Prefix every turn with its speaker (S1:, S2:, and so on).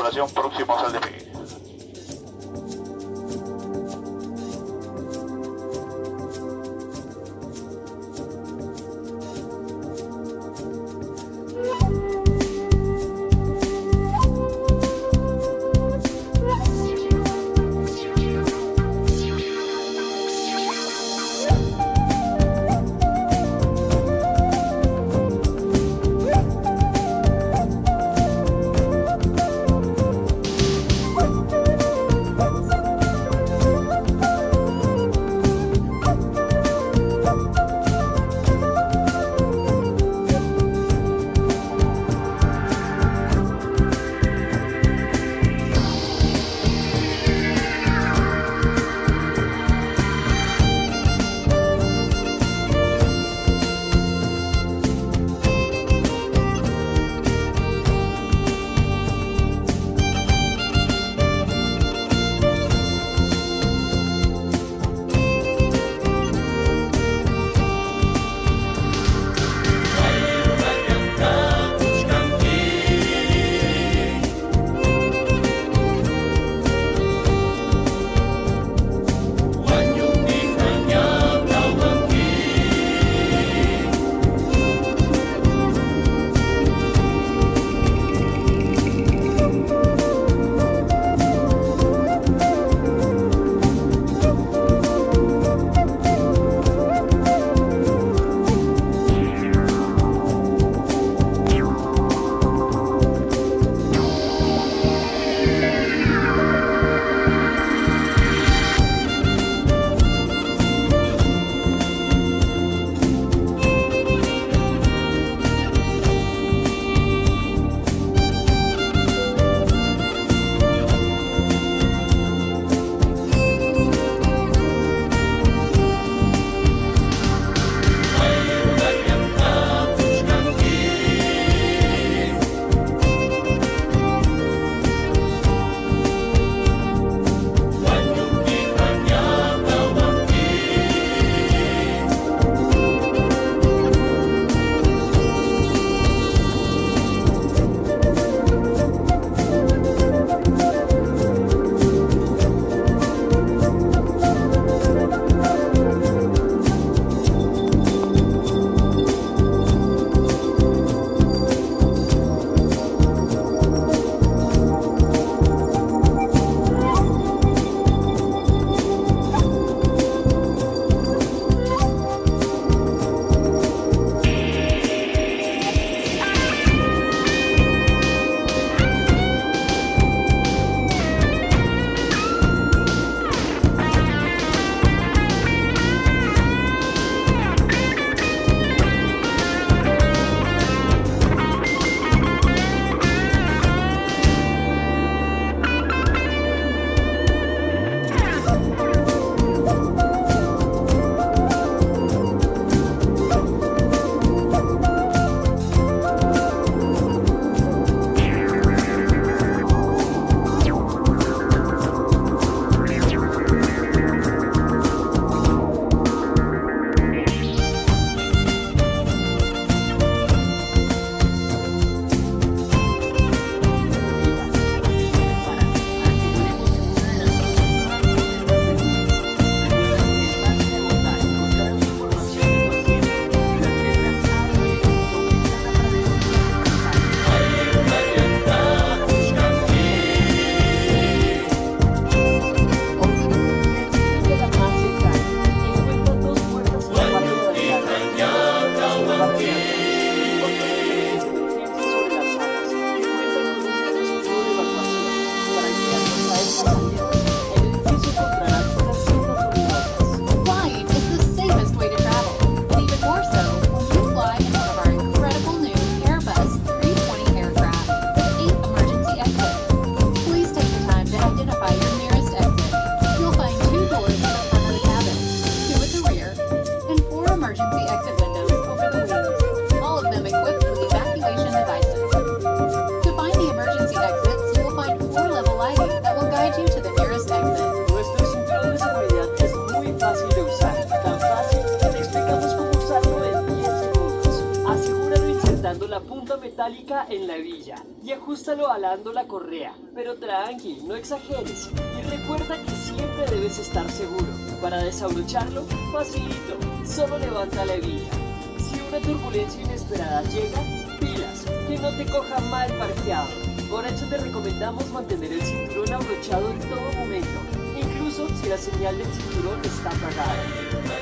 S1: tripulación próximos al despegue. metálica en la hebilla y ajústalo alando la correa. Pero tranqui, no exageres. Y recuerda que siempre debes estar seguro. Para desabrocharlo, facilito, solo levanta la hebilla. Si una turbulencia inesperada llega, pilas, que no te coja mal parqueado. Por eso te recomendamos mantener el cinturón abrochado en todo momento, incluso si la señal del cinturón está apagada.